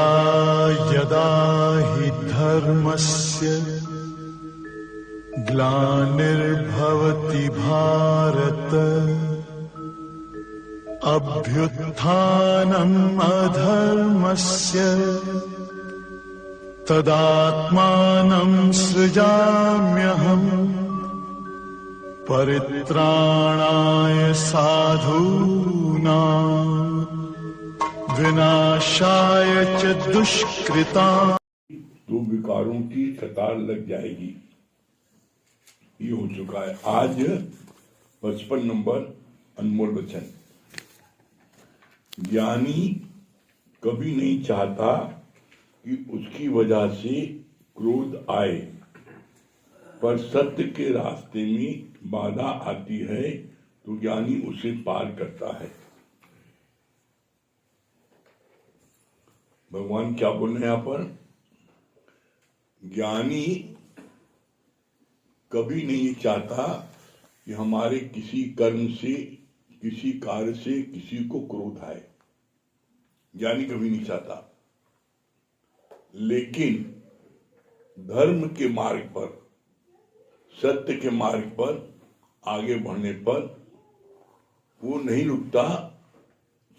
यदा यदा हि धर्मस्य ग्लानिर्भवति भारत अभ्युत्थानम् अधर्मस्य तदात्मानं सृजाम्यहम् परित्राणाय साधूनां विनाशाय च दुष्कृताम्। तो विकारों की कतार लग जाएगी। ये हो चुका है। आज 55 नंबर अनमोल वचन। ज्ञानी कभी नहीं चाहता कि उसकी वजह से क्रोध आए, पर सत्य के रास्ते में बाधा आती है तो ज्ञानी उसे पार करता है। भगवान क्या बोल रहे हैं यहाँ पर? ज्ञानी कभी नहीं चाहता कि हमारे किसी कर्म से, किसी कार्य से किसी को क्रोध आए। ज्ञानी कभी नहीं चाहता, लेकिन धर्म के मार्ग पर, सत्य के मार्ग पर आगे बढ़ने पर वो नहीं रुकता,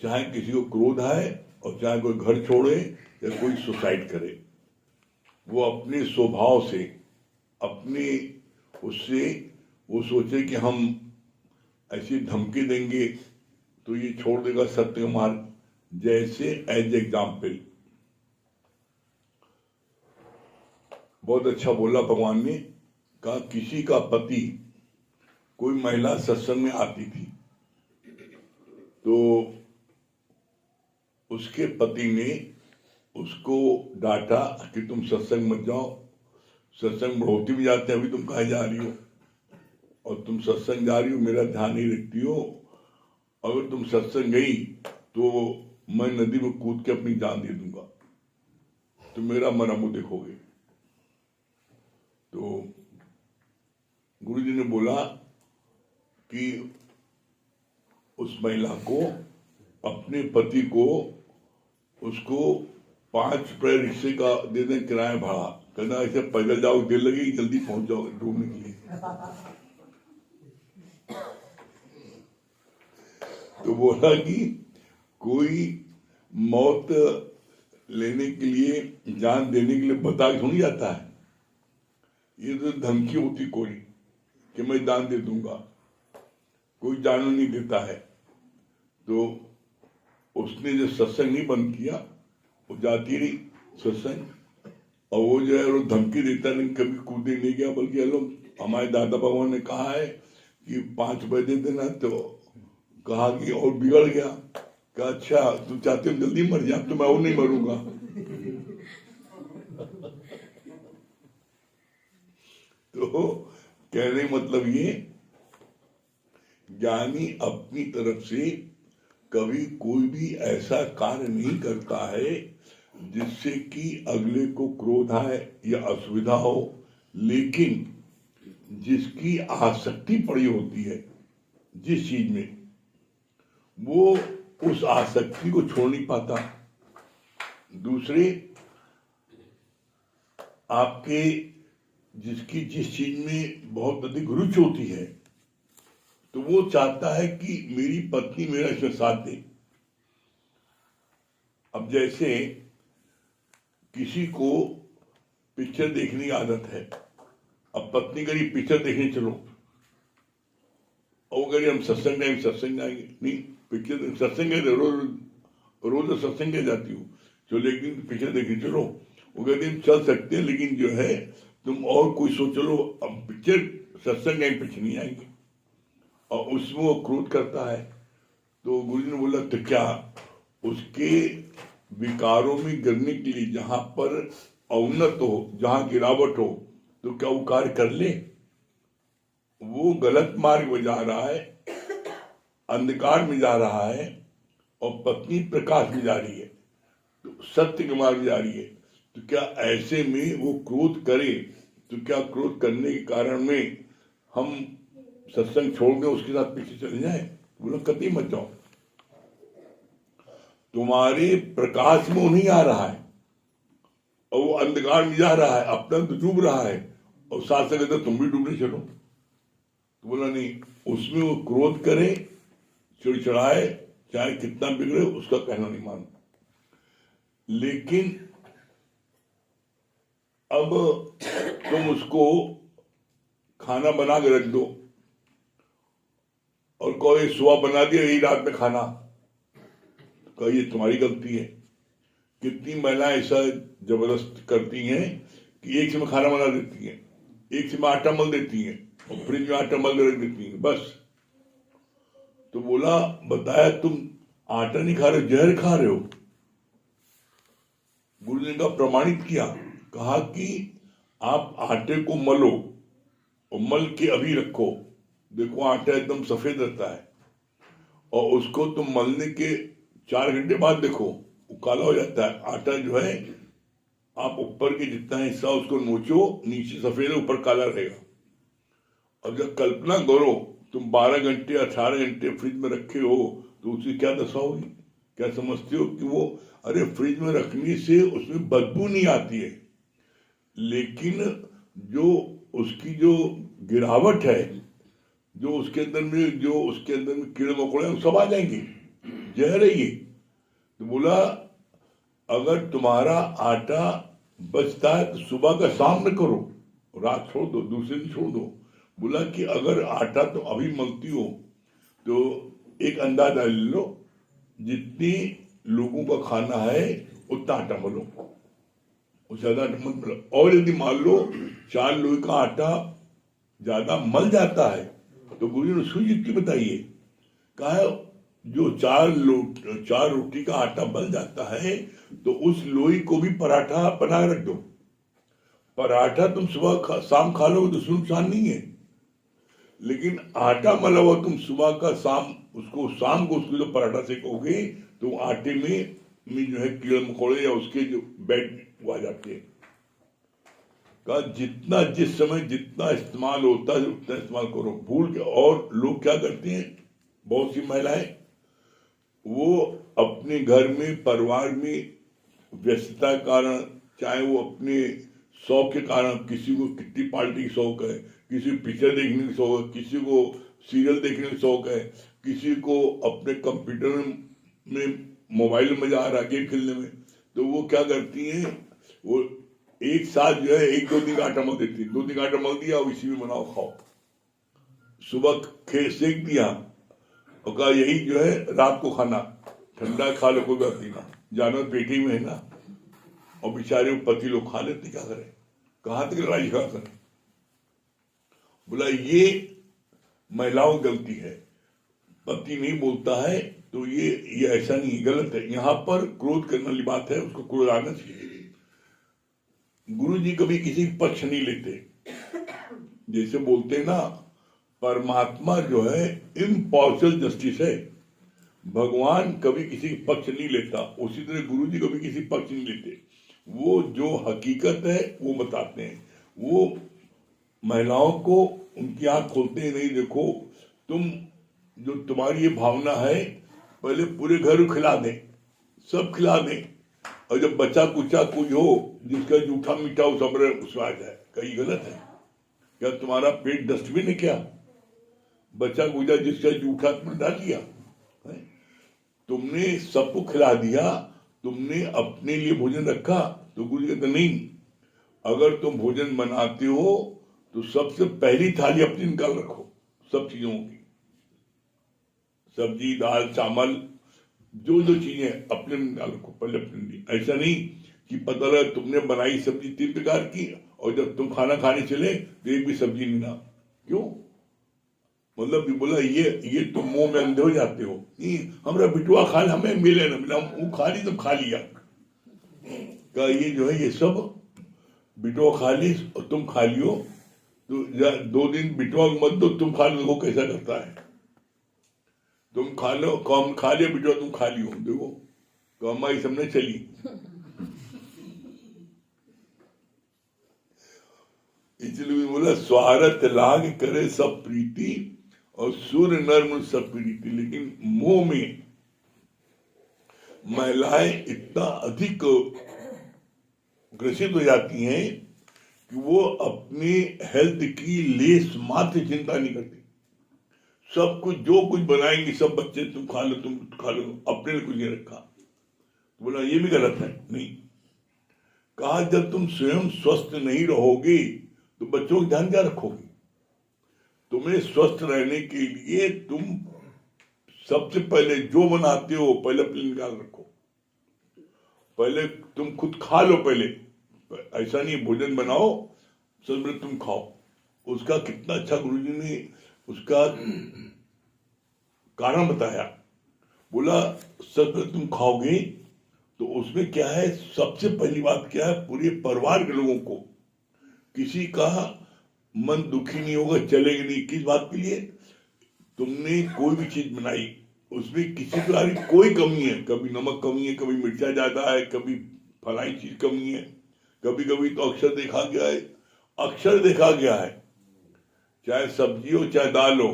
चाहे किसी को क्रोध आए और चाहे कोई घर छोड़े या कोई सुसाइड करे। वो अपने स्वभाव से, अपने उससे वो सोचे कि हम ऐसी धमकी देंगे तो ये छोड़ देगा सत्य का मार्ग। जैसे एज एग्जाम्पल, बहुत अच्छा बोला भगवान ने, कहा किसी का पति, कोई महिला सत्संग में आती थी तो उसके पति ने उसको डांटा कि तुम सत्संग मत जाओ, सत्संग बढ़ोती भी जाते हैं, अभी तुम कहाँ जा रही हो, और तुम सत्संग जा रही हो, मेरा ध्यान नहीं रखती हो। अगर तुम सत्संग गई तो मैं नदी में कूद के अपनी जान दे दूंगा, तो मेरा मरा मुंह देखोगे। तो गुरु जी ने बोला कि उस महिला को, अपने पति को, उसको 5 रुपये रिक्शे का दे दें किराया भाड़ा, कहना ऐसे पैदल जाओ, देर लगेगी, जल्दी पहुंच जाओ ढूंढने के लिए। तो बोला कि कोई मौत लेने के लिए, जान देने के लिए बता के थोड़ी जाता है। ये तो धमकी होती कोई कि मैं जान दे दूंगा, कोई जान नहीं देता है। तो उसने जो सत्संग नहीं बंद किया, वो जाती रही सत्संग, और वो जो है वो धमकी देता नहीं, कभी कूदे नहीं गया, बल्कि लोग, हमारे दादा भगवान ने कहा है कि 5 रुपए दे देना, तो कहा कि और बिगड़ गया। कहा अच्छा तू चाहते हो जल्दी मर जा, तो मैं और नहीं मरूंगा। तो कहने मतलब ये, ज्ञानी अपनी तरफ से कभी कोई भी ऐसा कार्य नहीं करता है जिससे कि अगले को क्रोध आए या असुविधा हो, लेकिन जिसकी आसक्ति पड़ी होती है जिस चीज में, वो उस आसक्ति को छोड़ नहीं पाता। दूसरे, आपके जिसकी जिस चीज में बहुत अधिक रुचि होती है, तो वो चाहता है कि मेरी पत्नी मेरा इसमें साथ दे। अब जैसे किसी को पिक्चर देखने की आदत है, अब पत्नी करी पिक्चर देखने चलो, और वो करी हम सत्संग जाएंगे, नहीं पिक्चर सत्संग रोज सत्संग जाती हूँ, चलो लेकिन पिक्चर देखने चलो। वो कहते हम चल सकते हैं, लेकिन जो है तुम और कोई सोच लो, अब पिक्चर सत्संग आएंगे, पीछे नहीं आएंगे, और उसमें वो क्रोध करता है। तो गुरु जी ने बोला तो क्या उसके विकारों में गिरने के लिए, जहां पर अवनत हो, जहां गिरावट हो, तो क्या वो कार्य कर ले? वो गलत मार्ग में जा रहा है, अंधकार में जा रहा है, और पत्नी प्रकाश में जा रही है, तो सत्य के मार्ग में जा रही है। तो क्या ऐसे में वो क्रोध करे? तो क्या क्रोध करने के कारण में हम सत्संग छोड़ के उसके साथ पीछे चले जाए? बोला कतई मत जाओ, तुम्हारे प्रकाश में वो नहीं आ रहा है, और वो अंधकार में जा रहा है, अपना तो डूब रहा है, और साथ से कहता तुम भी डूबने चलो। तो बोला नहीं, उसमें वो क्रोध करे, चिड़चिड़ाए, चाहे कितना बिगड़े, उसका कहना नहीं मानता। लेकिन अब तुम उसको खाना बना के रख दो और कहो ये सुबह बना दिया, यही रात में खाना, कहो ये तुम्हारी गलती है। कितनी महिलाएं ऐसा जबरदस्त करती हैं कि एक समय खाना बना देती हैं, एक समय आटा मल देती हैं और फ्रिज में आटा मल के रख देती हैं, बस। तो बोला, बताया तुम आटा नहीं खा रहे हो, जहर खा रहे हो। गुरु जी ने प्रमाणित किया, कहा कि आप आटे को मलो और मल के अभी रखो, देखो आटा एकदम सफेद रहता है, और उसको तुम मलने के 4 घंटे बाद देखो वो काला हो जाता है। आटा जो है, आप ऊपर के जितना हिस्सा उसको नोचो, नीचे सफेद है, ऊपर काला रहेगा। अब जब कल्पना करो तुम 12 घंटे 18 घंटे फ्रिज में रखे हो, तो उसकी क्या दशा होगी? क्या समझते हो कि वो, अरे फ्रिज में रखने से उसमें बदबू नहीं आती है, लेकिन जो उसकी जो गिरावट है, जो उसके अंदर में कीड़े मकोड़े सब आ जाएंगे, जहर है ये। तो बोला, अगर तुम्हारा आटा बचता है तो सुबह का शाम में करो, रात छोड़ दो, दूसरे दिन छोड़ दो। बोला कि अगर आटा तो अभी मलती हो तो एक अंदाजा ले लो, जितनी लोगों का खाना है उतना आटा मलो, उससे ज्यादा आटा मत मलो। और यदि मान लो 4 लोग का आटा ज्यादा मल जाता है, तो गुरु जी ने सुई युक्ति बताइए, कहा जो 4 रोटी का आटा मल जाता है, तो उस लोई को भी पराठा बना रख दो। पराठा तुम सुबह शाम खा लो तो नुकसान नहीं है, लेकिन आटा मला हुआ तुम सुबह का शाम को उसको जो पराठा सेकोगे, तो आटे में जो है कीड़े मकोड़े या उसके जो बैड आ जाते हैं। का जितना जिस समय जितना इस्तेमाल होता है उतना इस्तेमाल करो, भूल के। और लोग क्या करते हैं, बहुत सी महिलाएं, वो अपने घर में परिवार में व्यस्तता के कारण, चाहे वो अपने शौक के कारण, किसी को कितनी पार्टी की शौक है, किसी को पिक्चर देखने की शौक है, किसी को सीरियल देखने की शौक है, किसी को अपने कंप्यूटर में मोबाइल में मजा आ रहा है गेम खेलने में, तो वो क्या करती हैं, वो एक साथ जो है 1-2 दिन का आटा मल देती है, 2 दिन का आटा मल दिया और इसी में बनाओ खाओ। सुबह सेक दिया और कहा यही जो है रात को खाना, ठंडा खा लो कोई बात नहीं ना, जानवर पेटी में है ना, और बेचारे पति लोग खा लेते, क्या करें, कहां तक लड़ाई झगड़ा करें। बोला ये महिलाओं की गलती है, पति नहीं बोलता है तो ये ऐसा नहीं, गलत है। यहां पर क्रोध करने वाली बात है, उसको क्रोध आना चाहिए। गुरु जी कभी किसी पक्ष नहीं लेते, जैसे बोलते ना, परमात्मा जो है इम्पार्शियल जस्टिस है, भगवान कभी किसी पक्ष नहीं लेता, उसी तरह गुरु जी कभी किसी पक्ष नहीं लेते। वो जो हकीकत है वो बताते हैं, वो महिलाओं को उनकी आंख खोलते हैं, नहीं देखो तुम जो तुम्हारी ये भावना है, पहले पूरे घर को खिला दें, सब खिला दें, और जब बचा कुचा कोई हो जिसका जूठा मीठा हो सब उसमें आ जाए, कहीं गलत है क्या? तुम्हारा पेट डस्टबिन है क्या? बचा कुचा जिसका जूठा तुमने डाल दिया, तुमने सबको खिला दिया, तुमने अपने लिए भोजन रखा। तो गुरु कहते नहीं, अगर तुम भोजन बनाते हो तो सबसे पहली थाली अपनी निकाल रखो, सब चीजों की, सब्जी दाल चावल जो चीजें अपने निकाल रखो पहले अपने लिए। ऐसा नहीं कि पता लगा तुमने बनाई सब्जी 3 प्रकार की और जब तुम खाना खाने चले तो एक भी सब्जी नहीं ना, क्यों? मतलब बोला ये तुम मुंह में अंधे हो जाते हो, नहीं हमारा बिटुआ खा, हमें मिले ना मिला, वो खा ली तो खा लिया, का ये जो है ये सब बिटुआ खा ली और तुम खा लियो, तो 2 दिन बिटुआ को मत दो, तुम खा लो, वो कैसा करता है, तुम खा लो, कम खा लिया बिटुआ, तुम खा लियो, देखो तो हमारी सबने चली। इसलिए बोला स्वार्थ लाग करे सब प्रीति और सूर्य नर्म सब प्रीति, लेकिन मोह में महिलाएं इतना अधिक ग्रसित हो जाती हैं कि वो अपने हेल्थ की लेस मात्र चिंता नहीं करती। सब कुछ जो कुछ बनाएंगे सब बच्चे तुम खा लो, तुम खा लो, अपने लिए कुछ नहीं रखा। तो बोला ये भी गलत है। नहीं, कहा जब तुम स्वयं स्वस्थ नहीं रहोगे तो बच्चों का ध्यान क्या रखोगे? तुम्हें स्वस्थ रहने के लिए तुम सबसे पहले जो बनाते हो पहले अपने निकाल रखो। पहले तुम खुद खा लो। पहले ऐसा नहीं भोजन बनाओ सब पहले तुम खाओ। उसका कितना अच्छा गुरुजी ने उसका कारण बताया। बोला सब पहले तुम खाओगे तो उसमें क्या है, सबसे पहली बात क्या है, पूरे परिवार के लोगों को किसी का मन दुखी नहीं होगा, चलेगा नहीं। किस बात के लिए? तुमने कोई भी चीज बनाई उसमें किसी प्रकार की कोई कमी है, कभी नमक कमी है, कभी मिर्चा ज्यादा है, कभी फलाई चीज कमी है, कभी कभी तो अक्षर देखा गया है, अक्षर देखा गया है, चाहे सब्जी हो चाहे दाल हो।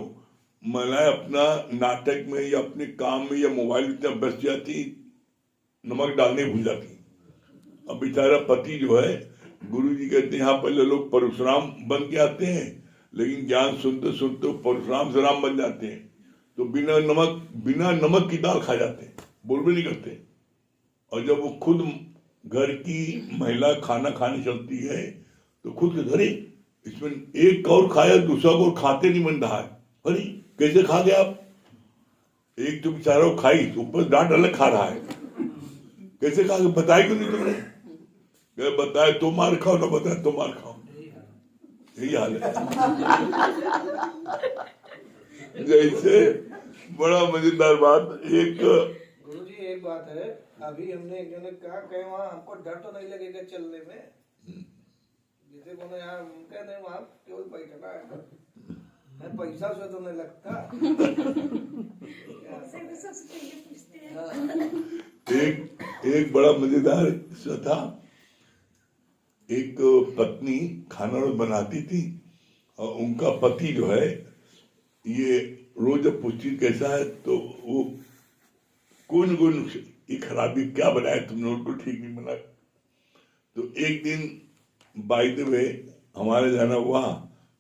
महिलाएं अपना नाटक में या अपने काम में या मोबाइल में इतना व्यस्त जाती, नमक डालने भूल जाती। अब बेचारा पति जो है, गुरु जी कहते हैं यहाँ पहले लोग परशुराम बन के आते हैं, लेकिन ज्ञान सुनते सुनते परशुराम से राम बन जाते हैं। तो बिना नमक की दाल खा जाते हैं, बोल भी नहीं करते। और जब वो खुद घर की महिला खाना खाने चलती है तो खुद के घरे इसमें एक और खाया दूसरा और खाते नहीं बन रहा है। अरे कैसे खा गया आप? एक तो बेचारा खाई तो ऊपर डांट अलग खा रहा है, कैसे खा? बताया क्यों नहीं तुमने? बताया तो मार खाओ, ना बताया तो मार खाओ, यही हाल है। जैसे बड़ा मजेदार बात, एक गुरुजी एक बात है, अभी हमने एक जने कहा कहे वहाँ हमको डर तो नहीं लगेगा चलने में, जैसे को यहाँ कह नहीं वहाँ केवल बैठना है, पैसा से तो नहीं लगता। एक बड़ा मजेदार था। एक पत्नी खाना बनाती थी और उनका पति जो है ये रोज जब पूछती कैसा है तो वो कोई न कोई ये खराबी क्या बनाया तुमने, उनको ठीक नहीं बना। तो एक दिन बाय द वे हमारे जाना हुआ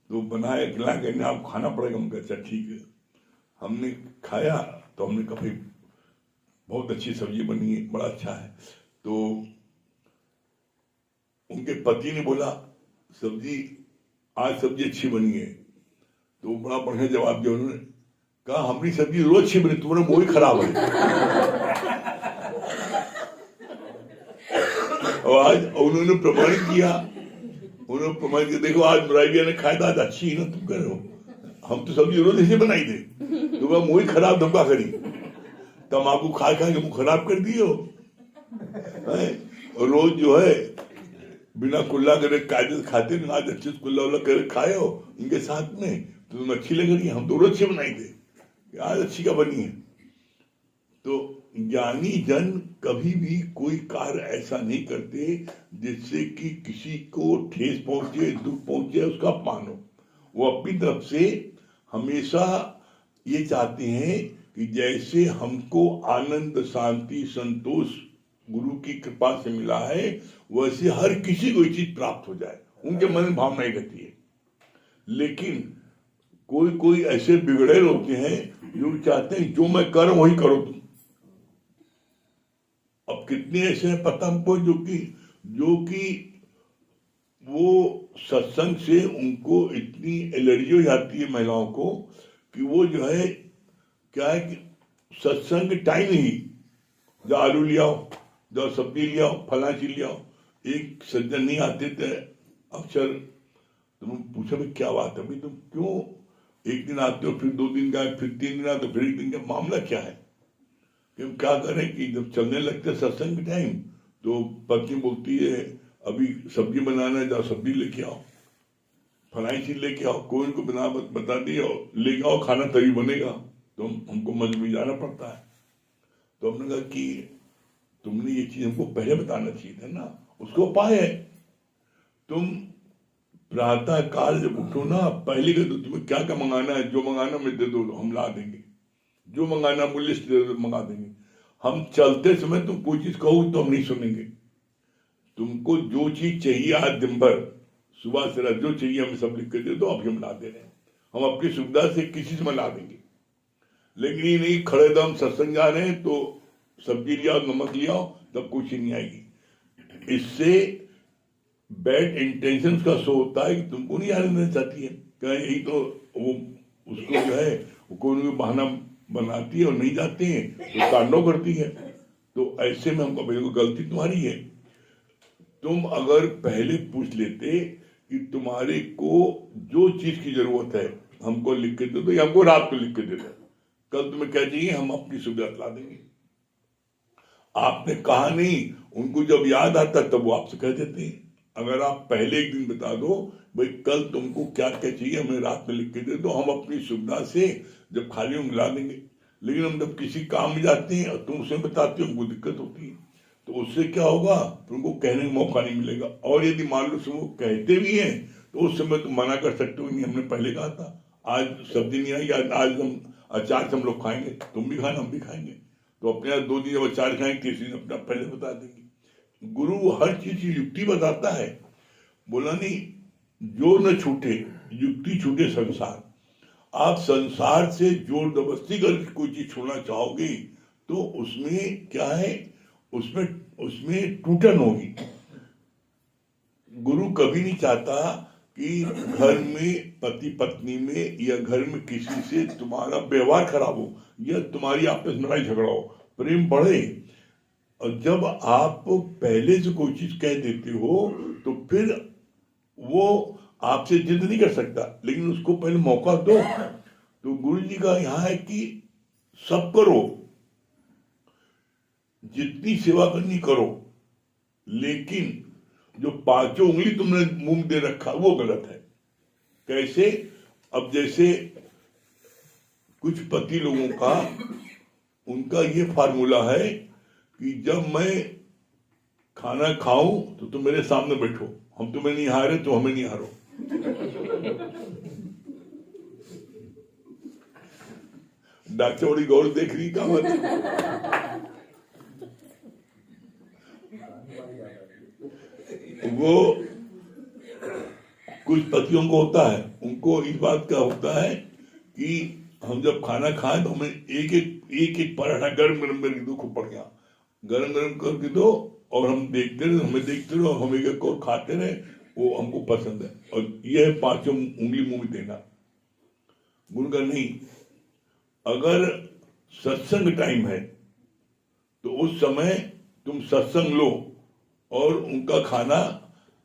तो बनाया खिला के आप खाना पड़ेगा। हम अच्छा ठीक है। हमने खाया तो हमने कहा भाई बहुत अच्छी सब्जी बनी है, बड़ा अच्छा है। तो उनके पति ने बोला सब्जी आज सब्जी अच्छी बनी है। तो बड़ा बढ़िया जवाब दिया उन्होंने, कहा हमारी सब्जी रोज अच्छी बनी, तुम्हारा मुंह ही खराब है। और आज उन्होंने प्रमाणित किया, देखो आज मुराइबिया ने खाया था, आज अच्छी है ना, तुम कह रहे हो हम तो सब्जी रोज ऐसे बनाई थे, तुम्हारा मुंह ही खराब धब्बा करी, तम्बाकू खा खा के मुंह खराब कर दिए हो। और रोज जो है बिना कुल्ला करे कायदे खाते नहीं, आज अच्छे कुल्ला उल्ला करे खाए हो इनके साथ में तो तुम्हें अच्छी लग रही है, हम तो रोज अच्छी बनाई थे, आज अच्छी क्या बनी है। तो ज्ञानी जन कभी भी कोई कार्य ऐसा नहीं करते जिससे कि किसी को ठेस पहुंचे, दुख पहुंचे, उसका अपमान हो। वो अपनी तरफ से हमेशा ये चाहते हैं कि जैसे हमको आनंद शांति संतोष गुरु की कृपा से मिला है वैसे हर किसी को ये चीज प्राप्त हो जाए, उनके मन में भावना ही रहती है। लेकिन कोई कोई ऐसे बिगड़े होते हैं जो चाहते हैं जो मैं कर वही करो तुम। अब कितने ऐसे हैं पता हमको जो कि वो सत्संग से उनको इतनी एलर्जी हो जाती है महिलाओं को कि वो जो है क्या है कि सत्संग टाइम ही जो आलू ले आओ, जो सब्जी ले आओ, फला चीज ले आओ। एक सज्जन नहीं आते थे अक्सर, तुम पूछो भाई क्या बात है, भाई तुम क्यों एक दिन आते हो, फिर 2 दिन का, फिर 3 दिन आते हो, फिर 1 दिन का, मामला क्या है? कि हम क्या करें कि जब चलने लगते सत्संग के टाइम तो पत्नी बोलती है अभी सब्जी बनाना है, जाओ सब्जी लेके आओ, फलाई चीज लेके आओ, कोई इनको बना बता दिया लेके आओ, खाना तभी बनेगा। तो हमको मजबूरी जाना पड़ता है। तो हमने कहा कि तुमने ये चीज हमको पहले बताना चाहिए था ना, उसको उपाय है। तुम प्रातः काल जब उठो ना, पहले के तो तुम्हें क्या क्या मंगाना है, जो मंगाना मैं दे दो, हम ला देंगे, जो मंगाना वो लिस्ट दे दो, मंगा देंगे। हम चलते समय तुम कोई चीज कहो तो हम नहीं सुनेंगे। तुमको जो चीज चाहिए आज दिन भर सुबह से रात जो चाहिए हमें सब लिख कर दे दो, अभी हम ला दे रहे हैं। हम अपनी सुविधा से किसी से ला देंगे, लेकिन ये नहीं खड़े दम सत्संग जा रहे हैं तो सब्जी लियाओ नमक लियाओ तब कुछ नहीं आएगी। इससे बैड इंटेंशन का शो होता है कि तुमको नहीं आने देना चाहती है, क्या यही तो वो उसको जो है कोई भी बहाना बनाती है और नहीं जाते हैं तो तांडव करती है। तो ऐसे में हमको भाई गलती तुम्हारी है। तुम अगर पहले पूछ लेते कि तुम्हारे को जो चीज की जरूरत है हमको लिख के दे दो या हमको रात को लिख के दे दो, कल तुम्हें क्या चाहिए हम अपनी सुविधा ला देंगे। आपने कहा नहीं, उनको जब याद आता तब वो आपसे कह देते हैं। अगर आप पहले एक दिन बता दो भाई कल तुमको क्या क्या चाहिए हमें रात में लिख के दे दो, हम अपनी सुविधा से जब खाली हम ला देंगे। लेकिन हम जब किसी काम में जाते हैं और तुम उसे बताते हो हमको दिक्कत होती है, तो उससे क्या होगा, तुमको कहने का मौका नहीं मिलेगा। और यदि मान लो तुम कहते भी हैं तो उस समय तुम मना कर सकते हो, नहीं हमने पहले कहा था आज सब्जी नहीं आई, आज हम अचार से हम लोग खाएंगे, तुम भी खाना हम भी खाएंगे। तो अपने यहाँ 2 दिन जब अचार खाएंगे तीसरे दिन अपना पहले बता देंगे। गुरु हर चीज की युक्ति बताता है। बोला नहीं जो न छूटे युक्ति छूटे संसार। आप संसार से जोर जबरदस्ती कर कोई चीज छोड़ना चाहोगे तो उसमें क्या है, उसमें टूटन होगी। गुरु कभी नहीं चाहता कि घर में पति पत्नी में या घर में किसी से तुम्हारा व्यवहार खराब हो या तुम्हारी आपस में लड़ाई झगड़ा हो, प्रेम बढ़े। और जब आप पहले से कोई चीज कह देते हो तो फिर वो आपसे जिद नहीं कर सकता, लेकिन उसको पहले मौका दो। तो गुरु जी का यहाँ है कि सब करो, जितनी सेवा करनी करो, लेकिन जो 5 उंगली तुमने मुंह दे रखा वो गलत है। कैसे, अब जैसे कुछ पति लोगों का उनका ये फार्मूला है कि जब मैं खाना खाऊं तो तुम मेरे सामने बैठो, हम तुम्हें नहीं हारे तो हमें नहीं हारो। डॉक्टर बड़ी गौर देख रही का मतलब वो कुछ पतियों को होता है, उनको इस बात का होता है कि हम जब खाना खाएं तो हमें एक पराठा गरम गरम करके दो, खूब बढ़िया गरम गरम करके दो और हम देखते रहे, हमें देखते रहो, हम एक और खाते रहे, वो हमको पसंद है। और ये है 5 उंगली मुंह में देना। गुरु का नहीं, अगर सत्संग टाइम है तो उस समय तुम सत्संग लो और उनका खाना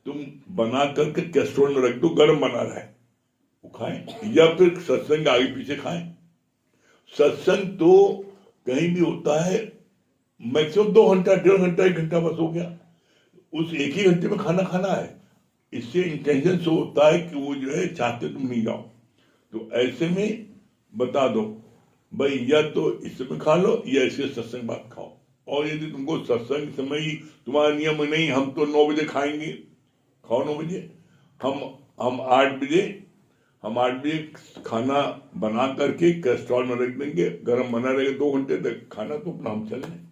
तुम बना करके कैस्ट्रोल में रख दो, गर्म बना रहा है वो खाएं, या फिर सत्संग आगे पीछे खाएं। सत्संग तो कहीं भी होता है मैक्सिमम 2 घंटा, 1.5 घंटा, 1 घंटा बस हो गया। उस एक ही घंटे में खाना खाना है। इससे इंटेंशन से होता है कि वो जो है चाहते तुम नहीं जाओ। तो ऐसे में बता दो भाई या तो इस समय खा लो या इसके सत्संग बाद खाओ। और यदि तुमको सत्संग समय ही तुम्हारा नियम नहीं हम तो 9 बजे खाएंगे, खाओ 9 बजे। हम 8 बजे खाना बना करके कैस्ट्रॉल में रख देंगे, गर्म बना रहेगा 2 घंटे तक खाना, तो अपना हम चल रहे।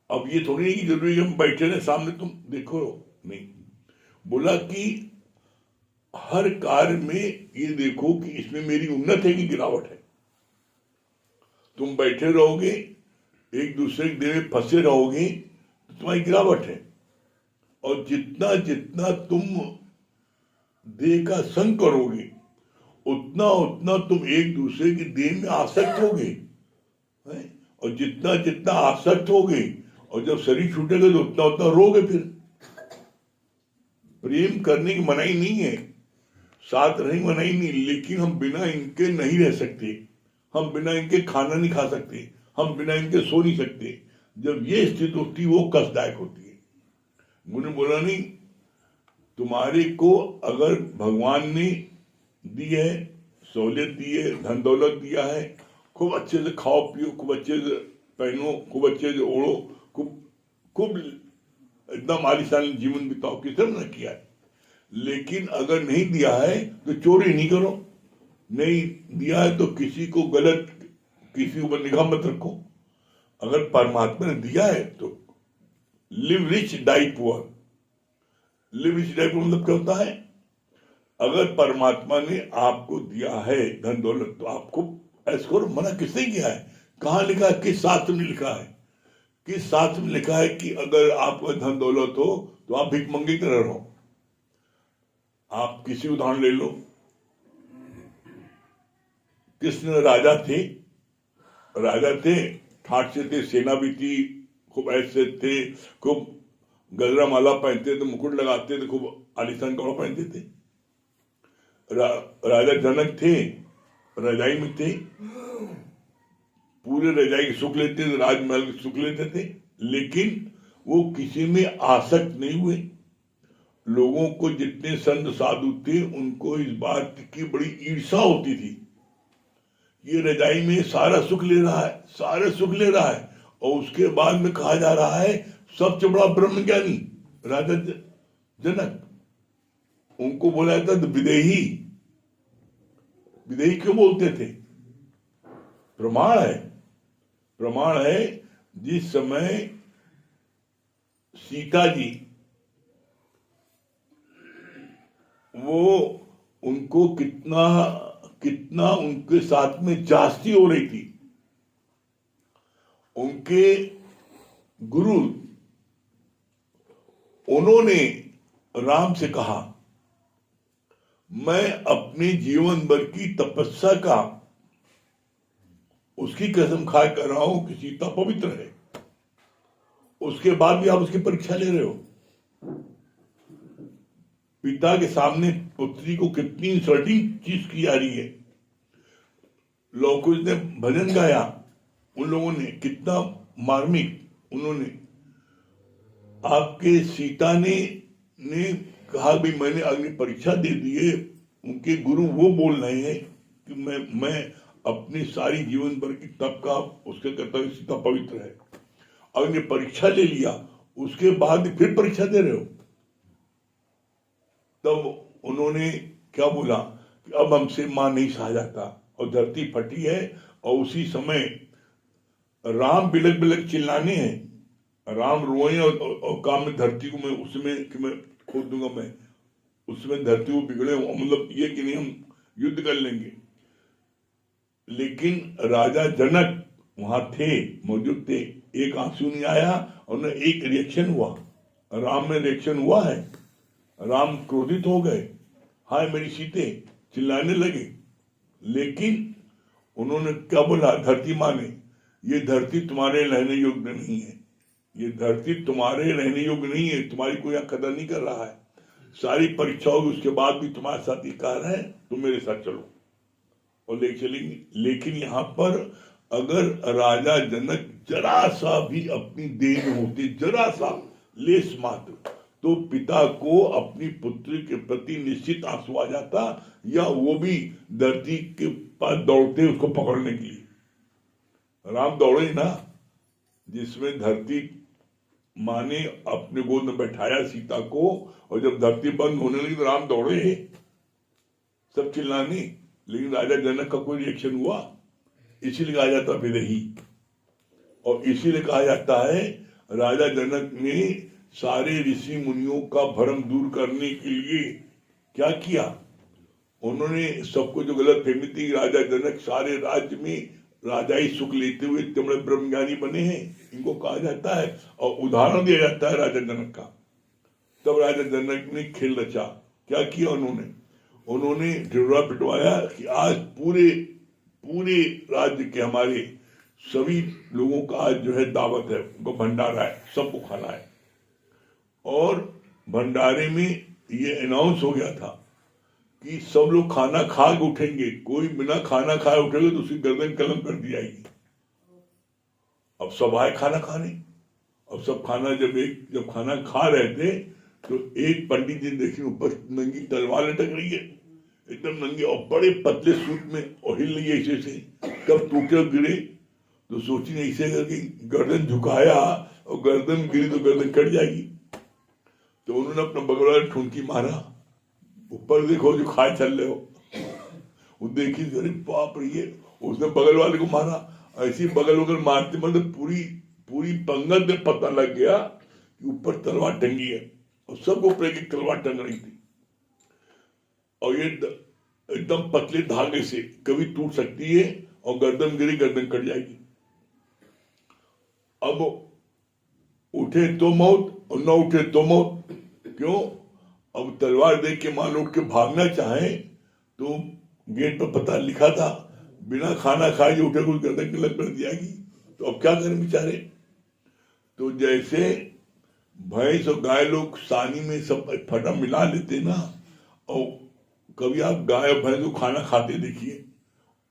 अब ये थोड़ी नहीं जरूरी है हम बैठे रहे सामने तुम देखो, नहीं। बोला कि हर कार्य में ये देखो कि इसमें मेरी उन्नत है कि गिरावट है। तुम बैठे रहोगे एक दूसरे के देह में फंसे रहोगे तो तुम्हारी गिरावट है। और जितना जितना तुम देह का संग करोगे उतना उतना तुम एक दूसरे के देह में आसक्त होगे, और जितना जितना आसक्त होगे और जब शरीर छूटेगा तो उतना उतना रोगे। फिर प्रेम करने की मनाही नहीं है, साथ रहने की मनाही नहीं, लेकिन हम बिना इनके नहीं रह सकते, हम बिना इनके खाना नहीं खा सकते, हम बिना इनके सो नहीं सकते। जब ये स्थिति होती है वो कष्टदायक होती है। मुझे बोला नहीं, तुम्हारे को अगर भगवान ने दी है, सहूलियत दी है, धन दौलत दिया है, खूब अच्छे से खाओ पियो, खूब अच्छे से पहनो, खूब अच्छे से ओढ़ो, खूब एकदम आलीशान जीवन बिताओ, किसने मना किया है। लेकिन अगर नहीं दिया है तो चोरी नहीं करो, नहीं दिया है तो किसी को गलत, किसी ऊपर निगाह मत रखो। अगर परमात्मा ने दिया है तो live rich die poor, live rich die का मतलब क्या होता है? अगर परमात्मा ने आपको दिया है धन दौलत तो आपको ऐसा करो। मना किसने किया है? कहाँ लिखा है? किस शास्त्र में लिखा है? किस शास्त्र में लिखा है कि अगर आपको धन दौलत हो तो आप भिखमंगे की तरह रहो? आप किसी उदाहरण ले लो। कृष्ण राजा थे, ठाट से थे, सेना भी थी, खूब ऐसे थे, खूब गजरा माला पहनते थे, मुकुट लगाते थे, खूब आलीशान कपड़ा पहनते थे। राजा जनक थे, रजाई में थे, पूरे रजाई के सुख लेते थे, राजमहल के सुख लेते थे, लेकिन वो किसी में आसक्त नहीं हुए। लोगों को, जितने संत साधु थे, उनको इस बात की बड़ी ईर्ष्या होती थी, ये रजाई में सारा सुख ले रहा है, और उसके बाद में कहा जा रहा है सबसे बड़ा ब्रह्मज्ञानी राजा जनक। उनको बोला जाता था विदेही क्यों बोलते थे? प्रमाण है जिस समय सीता जी वो उनको कितना उनके साथ में जास्ती हो रही थी। उनके गुरु उन्होंने राम से कहा, मैं अपने जीवन भर की तपस्या का उसकी कसम खा कर रहा हूं कि सीता पवित्र है, उसके बाद भी आप उसकी परीक्षा ले रहे हो। पिता के सामने पुत्री को कितनी इंसल्टिंग चीज की जा रही है। लोग ने भजन गाया, उन लोगों ने कितना मार्मिक, उन्होंने आपके सीता ने कहा भी मैंने अग्नि परीक्षा दे दी है। उनके गुरु वो बोल रहे हैं कि मैं अपनी सारी जीवन भर की तप का उसके करता हूं, सीता पवित्र है। अग्नि परीक्षा ले लिया, उसके बाद फिर परीक्षा दे रहे हो। तब उन्होंने क्या बोला कि अब हमसे मां नहीं सहा जाता, और धरती फटी है। और उसी समय राम बिलक चिल्लाने हैं, राम रोए और काम में धरती को मैं उसमें कि मैं खोद दूंगा, मैं उसमें धरती को बिगड़े, मतलब ये कि नहीं हम युद्ध कर लेंगे। लेकिन राजा जनक वहां थे, मौजूद थे, एक आंसू नहीं आया, और न एक रिएक्शन हुआ। राम में रिएक्शन हुआ है, राम क्रोधित हो गए, हाय मेरी सीते, चिल्लाने लगे। लेकिन उन्होंने क्या बोला धरती माँ ने, ये धरती तुम्हारे रहने योग्य नहीं है, ये धरती तुम्हारे रहने योग्य नहीं है, तुम्हारी कोई यहाँ कदर नहीं कर रहा है। सारी परीक्षा होगी, उसके बाद भी तुम्हारे साथ अधिकार है, तुम मेरे साथ चलो और ले चलेंगे। लेकिन यहाँ पर अगर राजा जनक जरा सा भी अपनी देह में होते, जरा सा लेस मात्र, तो पिता को अपनी पुत्री के प्रति निश्चित आंसू आ जाता, या वो भी धरती के पास दौड़ते उसको पकड़ने के लिए। राम दौड़े ना, जिसमें धरती माँ ने अपने गोद में बैठाया सीता को, और जब धरती बंद होने लगी तो राम दौड़े सब चिल्लाने। लेकिन राजा जनक का कोई रिएक्शन हुआ, इसीलिए कहा जाता विदेही। और इसीलिए कहा जाता है राजा जनक ने सारे ऋषि मुनियों का भ्रम दूर करने के लिए क्या किया, उन्होंने सबको जो गलत फहमी थी, राजा जनक सारे राज्य में राजाई सुख लेते हुए इतने बड़े ब्रह्मज्ञानी बने हैं, इनको कहा जाता है और उदाहरण दिया जाता है राजा जनक का। तब राजा जनक ने खेल रचा। क्या किया उन्होंने ढिढोरा पिटवाया कि आज पूरे राज्य के हमारे सभी लोगों का आज जो है दावत है, उनको भंडारा है, सबको खाना है। और भंडारे में ये अनाउंस हो गया था कि सब लोग खाना खा के उठेंगे, कोई बिना खाना खाए उठेगा तो उसकी गर्दन कलम कर दी जाएगी। अब सब आए खाना खाने, अब सब खाना जब खाना खा रहे थे तो एक पंडित जी देखिए ऊपर नंगी तलवार लटक रही है, एकदम नंगे और बड़े पतले सूट में, और हिल रही है ऐसे से, कब टूटे और गिरे तो सोची नहीं, ऐसे करके गर्दन झुकाया और गर्दन गिरी तो गर्दन कट जाएगी। तो उन्होंने अपना बगल वाला ठुनकी मारा, ऊपर देखो जो खाए चल रहे हो, वो देखी अरे बाप रे, उसने बगल वाले को मारा। ऐसी बगल वगल मारते मतलब पूरी पंगत में पता लग गया कि ऊपर तलवार टंगी है। और सबके ऊपर एक तलवार टंग रही थी, और ये एकदम पतले धागे से कभी टूट सकती है और गर्दन गिरी, गर्दन कट जाएगी। अब उठे तो मौत और न उठे तो मौत। क्यों? अब तलवार देख के मान उठ के भागना चाहे तो गेट पर पता लिखा था बिना खाना खाए जो उठे कुछ गर्दन की लग कर जाएगी, तो अब क्या करें बेचारे। तो जैसे भैंस और गाय लोग सानी में सब फटा मिला लेते ना, और कभी आप गाय और भैंस को खाना खाते देखिए,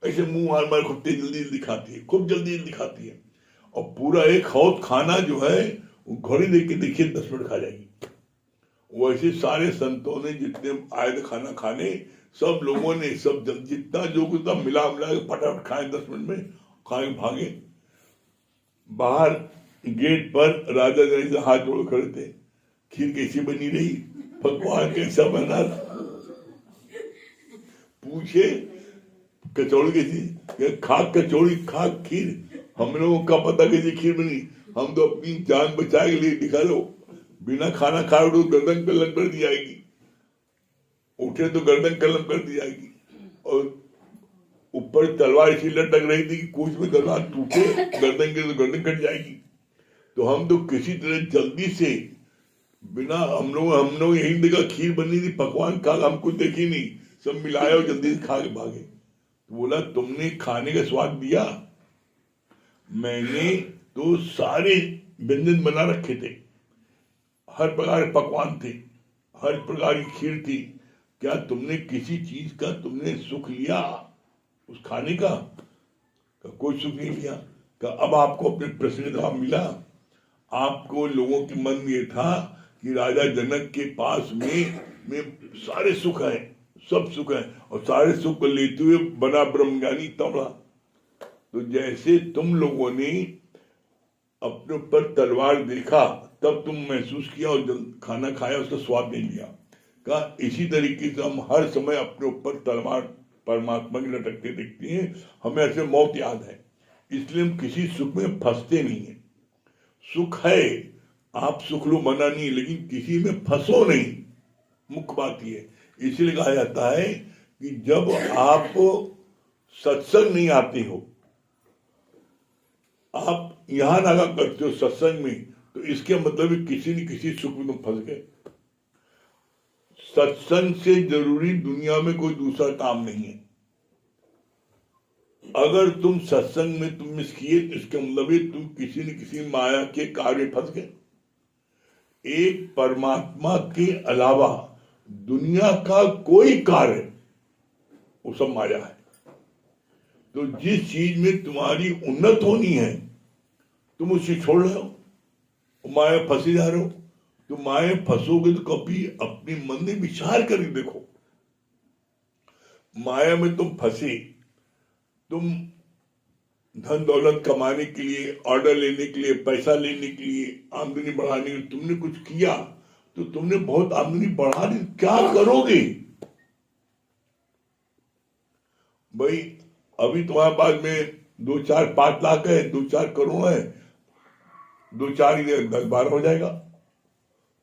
ऐसे मुंह मार मार खूब जल्दी जल्दी खाती है, खूब जल्दी जल्दी खाती है, और पूरा एक हौद खाना जो है वो घड़ी देख के देखिए 10 मिनट खा जाएगी। वैसे सारे संतों ने जितने आए थे खाना खाने, सब लोगों ने सब जितना जो कुछ था मिला के फटाफट खाए, 10 मिनट में खाए भागे। बाहर गेट पर राजा जैसे हाथ जोड़ खड़े थे, खीर कैसी बनी रही, पकवान कैसा बना, पूछे कचौड़ी कैसी, खाक कचौड़ी खाक खीर, हम लोगों का पता कैसी खीर बनी, हम तो अपनी जान बचाए के लिए दिखा लो, बिना खाना खाए तो गर्दन कलम कर दी जाएगी, उठे तो गर्दन कलम कर दी जाएगी। और ऊपर तलवार इसी लटक रही थी कि कुछ में तलवार टूटे गर्दन के तो गर्दन कट जाएगी। तो हम तो किसी तरह जल्दी से बिना हम लोग यही देखा खीर बनी थी, पकवान खा, हम कुछ देखी नहीं, सब मिलाया और जल्दी से खा के भागे। तो बोला तुमने खाने का स्वाद दिया, मैंने तो सारे व्यंजन बना रखे थे, हर प्रकार के पकवान थे, हर प्रकार की खीर थी, क्या तुमने किसी चीज का तुमने सुख लिया उस खाने का? कोई सुख नहीं लिया। अब आपको अपने प्रश्न का जवाब मिला। आपको लोगों के मन में ये था कि राजा जनक के पास में सारे सुख है, सब सुख है, और सारे सुख को लेते हुए बना ब्रह्मज्ञानी तबड़ा। तो जैसे तुम लोगों ने अपने ऊपर तलवार देखा तब तुम महसूस किया और खाना खाया उसका स्वाद नहीं लिया, कहा इसी तरीके से हम हर समय अपने ऊपर तलवार परमात्मा की लटकते देखते हैं, हमें ऐसे मौत याद है, इसलिए हम किसी सुख में फंसते नहीं है। सुख है, आप सुख लो मना नहीं, लेकिन किसी में फंसो नहीं, मुख्य बात ये है। इसलिए कहा जाता है कि जब आप सत्संग नहीं आते हो, आप यहां लगा करते हो सत्संग में, तो इसके मतलब किसी न किसी सुख में तुम फंस गए। सत्संग से जरूरी दुनिया में कोई दूसरा काम नहीं है। अगर तुम सत्संग में तुम मिस किए तो इसका मतलब है तुम किसी न किसी माया के कार्य फंस गए। एक परमात्मा के अलावा दुनिया का कोई कार्य वो सब माया है। तो जिस चीज में तुम्हारी उन्नत होनी है तुम उसे छोड़ रहे हो, माया फंसे जा रहे हो। तो माया फंसोगे तो कभी अपने मन में विचार करके देखो, माया में तुम फंसे, तुम धन दौलत कमाने के लिए, ऑर्डर लेने के लिए, पैसा लेने के लिए, आमदनी बढ़ाने के लिए तुमने कुछ किया, तो तुमने बहुत आमदनी बढ़ा दी, क्या करोगे भाई? अभी तुम्हारे पास में 2-4-5 लाख है, 2-4 करोड़ है, 2-4 10-12 हो जाएगा,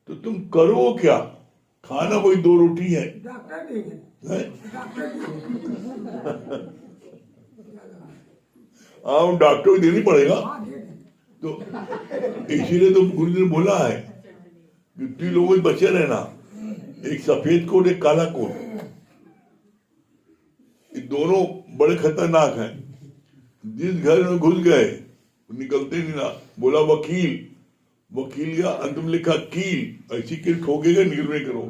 तो तुम करो क्या? खाना वही 2 रोटी है, हाँ डॉक्टर को देनी पड़ेगा। तो इसीलिए तो गुरु जी ने बोला है कि 3 लोगों में बचे रहना, एक सफेद कोट एक काला कोट, ये दोनों बड़े खतरनाक हैं। जिस घर में घुस गए निकलते नहीं ना। बोला वकील, वकील का अंत में लिखा कील, ऐसी कील ठोकेगा निकल नहीं करो।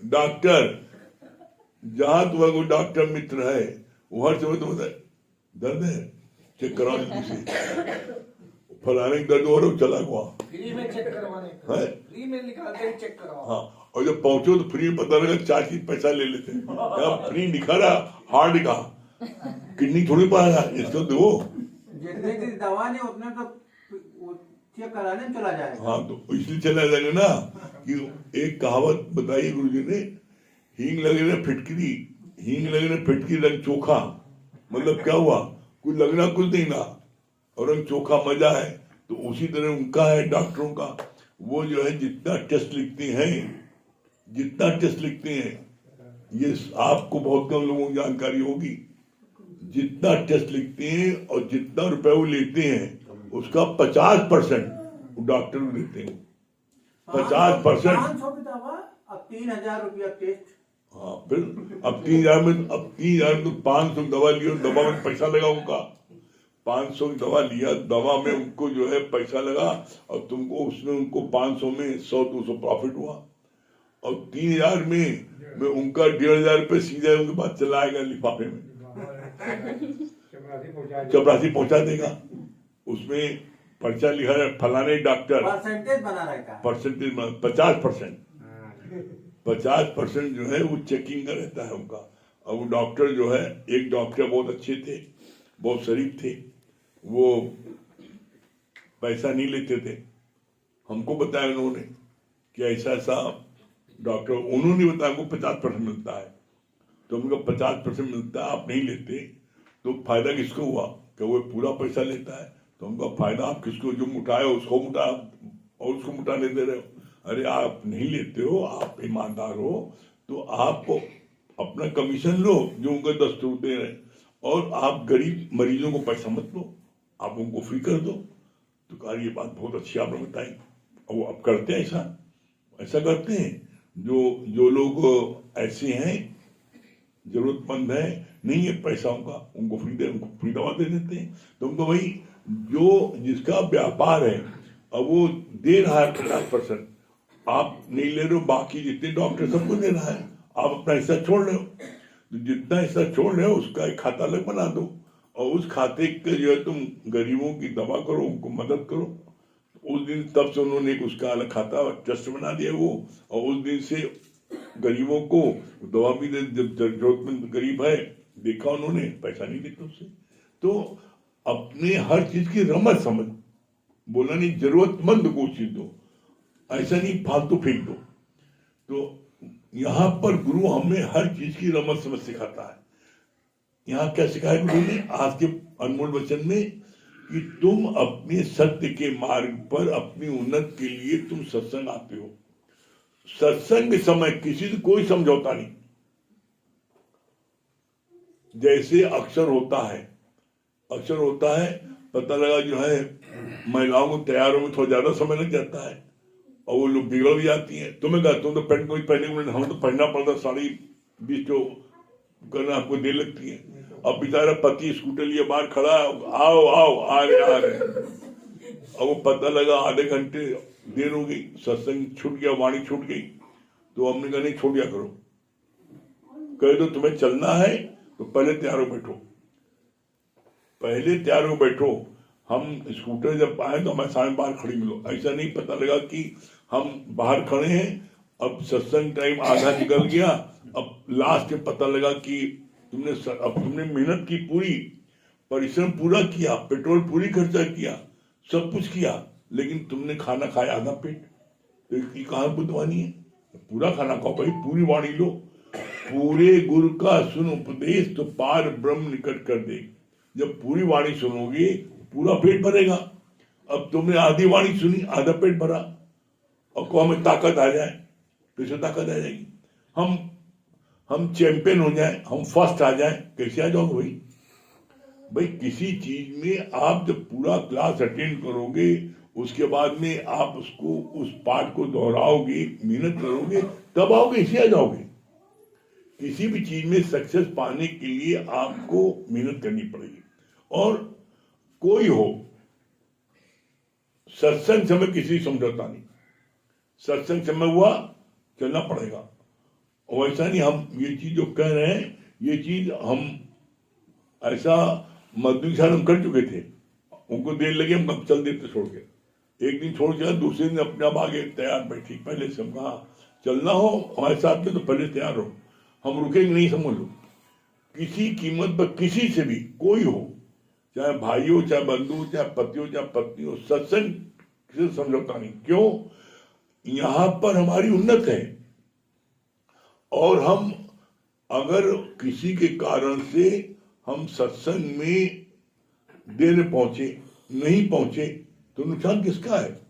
डॉक्टर, जहां तुम्हारा कोई डॉक्टर मित्र है वो हर समय तुम्हें दर्द है चेक कराओ जल्दी से, फलाने की दर्द हो रहा है चला हुआ फ्री में चेक करवाने का है, फ्री में निकालते हैं चेक करवाओ। हाँ, और जब पहुंचो तो फ्री में पता लगा 4 चीज पैसा ले लेते हैं। क्या फ्री दिखा रहा, हार्ट का, किडनी थोड़ी पाया, इसको दो जितने की दवा नहीं उतने तो चेक कराने में चला जाएगा। हाँ, तो इसलिए चला जाएगा ना कि एक कहावत बताई गुरुजी ने, हींग लगे ना फिटकरी, हींग लगे ना फिटकरी रंग चोखा। मतलब क्या हुआ, कुछ लगना कुछ नहीं ना, और रंग चोखा मजा है। तो उसी तरह उनका है डॉक्टरों का, वो जो है जितना टेस्ट लिखते हैं, ये आपको बहुत कम लोगों को जानकारी होगी, जितना टेस्ट लिखते हैं और जितना रुपए वो लेते हैं उसका 50% डॉक्टर को देते हैं। 50%। 500 की दवा, अब 3,000 रुपया टेस्ट। हाँ, फिर अब 3,000 में तो 500 दवा लिया, दवा में पैसा लगा उनका। 500 की दवा लिया, दवा में उनको जो है पैसा लगा, और तुमको उसमें उनको 500 में 100-200 प्रॉफिट हुआ, और 3,000 में उनका 1,500 रुपये सीधा उनके पास चला आएगा लिफाफे में, चपरासी पहुंचा देगा। उसमें पर्चा लिखा है फलाने डॉक्टर, परसेंटेज बना रहता है, परसेंटेज 50% जो है वो चेकिंग का रहता है उनका। और वो डॉक्टर जो है, एक डॉक्टर बहुत अच्छे थे, बहुत शरीफ थे, वो पैसा नहीं लेते थे। हमको बताया उन्होंने कि ऐसा ऐसा डॉक्टर, उन्होंने बताया हमको 50% मिलता है, तो हमको 50% मिलता है, आप नहीं लेते तो फायदा किसको हुआ? कि वो पूरा पैसा लेता है, तो हमको फायदा आप किसको, जो मुटाए उसको मुटा और उसको मुटाने दे रहे हो। अरे आप नहीं लेते हो, आप ईमानदार हो, तो आप अपना कमीशन लो जो उनको 10 रुपये दे रहे हैं, और आप गरीब मरीजों को पैसा मत लो, आप उनको फ्री कर दो। तो कहा ये बात बहुत अच्छी आपने बताई, और वो अब करते हैं ऐसा करते हैं। जो लोग ऐसे हैं, जरूरतमंद है, नहीं है पैसा उनको फ्री दवा दे देते हैं। तो उनको भाई जो जिसका व्यापार है, अब वो दे रहा है 50%, आप नहीं ले रहे हो, बाकी जितने डॉक्टर सबको दे रहा है, आप अपना हिस्सा छोड़ रहे हो। तो जितना हिस्सा छोड़ रहे हो उसका एक खाता अलग बना दो, और उस खाते के जो है तुम गरीबों की दवा करो, उनको मदद करो। उस दिन तब से उन्होंने उसका अलग खाता ट्रस्ट बना दिया वो, और उस दिन से गरीबों को दवा भी दे, जब जरूरतमंद गरीब है देखा उन्होंने, पैसा नहीं देते उससे। तो अपने हर चीज की रमत समझ, बोला नहीं जरूरतमंद को चीज दो, ऐसा नहीं फालतू फेंक दो। तो यहाँ पर गुरु हमें हर चीज की रमत समझ सिखाता है। यहाँ क्या सिखाया गुरु ने आज के अनमोल वचन में, कि तुम अपने सत्य के मार्ग पर अपनी उन्नति के लिए तुम सत्संग आते हो। सत्संग समय किसी से कोई समझौता नहीं। जैसे अक्सर होता है, पता लगा जो है महिलाओं को तैयार होने में थोड़ा ज्यादा समय लग जाता है, और वो लोग बिगड़ भी जाती हैं। तुम्हें कहता हूँ तो पैंट कोई पहने, हम तो पहनना पड़ता, साड़ी 20 जो करना आपको देर लगती है। अब बेचारा पति स्कूटर लिए बाहर खड़ा, आओ आ रहे, और वो पता लगा आधे घंटे देर हो गई, सत्संग छूट गया, वाणी छूट गई। तो हमने कहा नहीं, छोड़ दिया करो, कह दो तुम्हें चलना है तो पहले तैयार हो बैठो। हम स्कूटर जब आए तो हमारे सामने बाहर खड़ी मिलो, ऐसा नहीं पता लगा कि हम बाहर खड़े हैं, अब सत्संग टाइम आधा निकल गया, अब लास्ट में पता लगा कि तुमने मेहनत की, पूरी परिश्रम पूरा किया, पेट्रोल पूरी खर्चा किया, सब कुछ किया, लेकिन तुमने खाना खाया आधा पेट। तो इसकी कहाँ बुद्धवानी है? पूरा खाना खाओ भाई, पूरी वाणी लो। पूरे गुरु का सुन उपदेश तो पार ब्रह्म निकट कर दे। जब पूरी वाणी सुनोगे पूरा पेट भरेगा। अब तुमने आधी वाणी सुनी, आधा पेट भरा, और को हमें ताकत आ जाए, कैसे ताकत आ जाएगी? हम चैंपियन हो जाए, हम फर्स्ट आ जाए, कैसे आ जाओगे भाई? किसी चीज में आप जब पूरा क्लास अटेंड करोगे, उसके बाद में आप उस पाठ को दोहराओगे, मेहनत करोगे, तब आओगे, इसे आ जाओगे। किसी भी चीज में सक्सेस पाने के लिए आपको मेहनत करनी पड़ेगी। और कोई हो, सत्संग समय किसी समझौता नहीं, सत्संग समय हुआ चलना पड़ेगा। और ऐसा नहीं, हम ये चीज जो कह रहे हैं, ये चीज हम ऐसा मजदूर के साथ हम कर चुके थे, उनको देर लगी, हम चल देते छोड़ के। एक दिन छोड़ के दूसरे दिन अपने आप आगे तैयार बैठी, पहले से हम कहा चलना हो हमारे साथ में तो पहले तैयार हो, हम रुकेंगे नहीं, समझ लो। किसी कीमत पर किसी से भी कोई हो, चाहे भाई हो, चाहे बंधु हो, चाहे पति हो, चाहे पत्नी हो, सत्संग से समझौता नहीं। क्यों? यहाँ पर हमारी उन्नत है, और हम अगर किसी के कारण से हम सत्संग में देर पहुंचे, नहीं पहुंचे, तो नुकसान किसका है?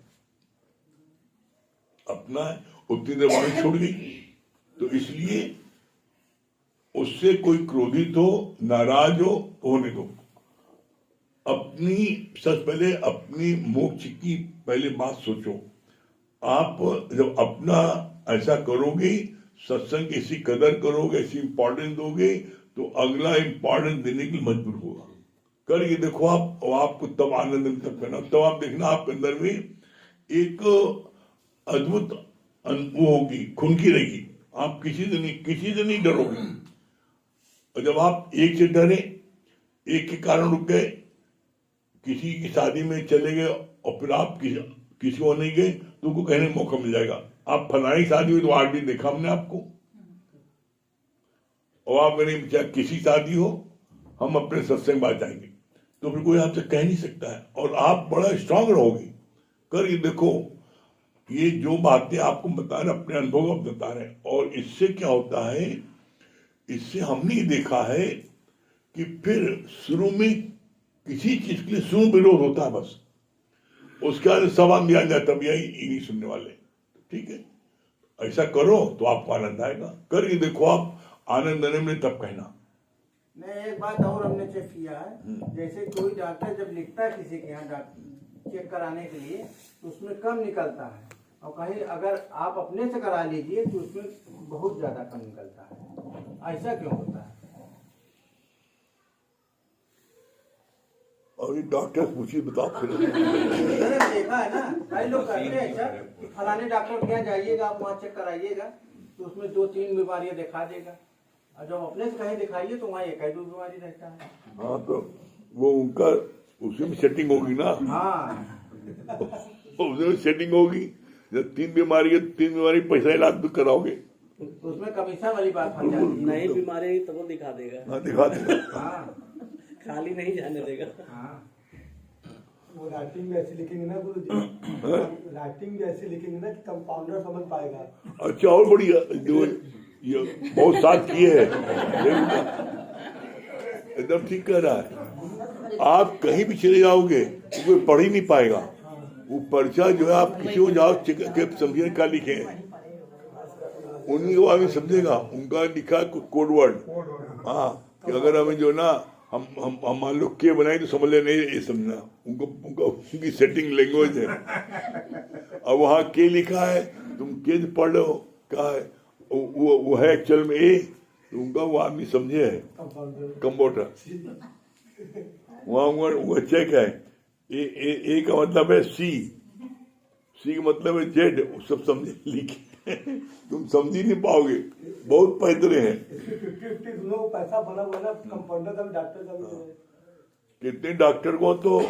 अपना है, उतनी देर वाणी छूट गई। तो इसलिए उससे कोई क्रोधित हो, नाराज हो, होने दो। अपनी सबसे पहले अपनी मोक्ष की पहले बात सोचो। आप जब अपना ऐसा करोगे, सत्संग की ऐसी कदर करोगे, ऐसी इंपॉर्टेंस दोगे, तो अगला इंपॉर्टेंस देने के लिए मजबूर होगा। करके देखो आप, और आपको तब आनंद मिलता करना। तब आप देखना आपके अंदर में एक अद्भुत वो होगी, खुनकी रहेगी। आप किसी से नहीं डरोगे। और जब आप एक से डरे, एक के कारण रुक गए, किसी की शादी में चले गए और फिर आप किसी को नहीं गए, तो उनको कहने का मौका मिल जाएगा, आप फलानी शादी हुई तो आज भी देखा हमने आपको। और आप कहेंगे चाहे किसी शादी हो, हम अपने सत्संग बात जाएंगे, तो फिर कोई आपसे कह नहीं सकता है। और आप बड़ा स्ट्रांग रहोगे। कर ये देखो, ये जो बातें आपको बता रहे, अपने अनुभव को बता रहे हैं। और इससे क्या होता है, इससे हमने ये देखा है कि फिर शुरू में किसी चीज के लिए शुरू विरोध होता है, बस उसके बाद सब आदमी आ जाता है, यही नहीं सुनने वाले। ठीक है, ऐसा करो तो आपको आनंद आएगा। करके देखो आप, आनंद आने में तब कहना। नहीं, एक बात और हमने चेक किया है, जैसे कोई डॉक्टर जब लिखता है किसी के यहाँ चेक कराने के लिए, तो उसमें कम निकलता है, और कहीं अगर आप अपने से करा लीजिए तो उसमें बहुत ज्यादा कम निकलता है। ऐसा क्यों होता है? और ये डॉक्टर पूछिए, बताओ फिर। मैंने देखा है ना, कई लोग कहते हैं ऐसा कि फलाने डॉक्टर के यहाँ जाइएगा, आप वहाँ चेक कराइएगा, तो उसमें 2-3 बीमारियां दिखा देगा, और जब अपने से कहीं दिखाइए तो वहाँ 1-2 बीमारी रहता है। हाँ, तो वो उनका उसी में सेटिंग होगी ना। हाँ, उसमें सेटिंग होगी। जब 3 बीमारी है, 3 बीमारी पैसा इलाज भी कराओगे, उसमें कमीशन वाली बात फंस जाती है। नई बीमारी तो वो दिखा देगा। हाँ, दिखा देगा। हाँ, खाली नहीं जाने देगा। हाँ, वो राइटिंग में ऐसी लिखेंगे ना गुरु जी, राइटिंग में ऐसी लिखेंगे ना कि कंपाउंडर समझ पाएगा। अच्छा, और बढ़िया, जो ये बहुत साथ किए है, एकदम ठीक कह रहा है। आप कहीं भी चले जाओगे तो कोई पढ़ ही नहीं पाएगा। वो पर्चा जो है, आप किसी को जाओ चेक समझिए क्या लिखे हैं, उन्हीं को आदमी समझेगा। उनका लिखा कोड वर्ड। हाँ, कि अगर हमें जो ना हम मान लो के बनाए तो समझ ले, नहीं ये समझना, उनकी सेटिंग लैंग्वेज है। अब वहाँ के लिखा है, तुम के पढ़ लो, क्या है वो है एक्चुअल में ए, तो उनका वो आदमी समझे है कंप्यूटर। वहाँ वो चेक है, ए का मतलब है सी का मतलब है जेड, सब समझे लिखे। तुम समझ ही नहीं पाओगे, बहुत पैतरे हैं। 50 पैसा बना हुआ ना कंपाउंडर का भी, डॉक्टर का भी। कितने डॉक्टर को तो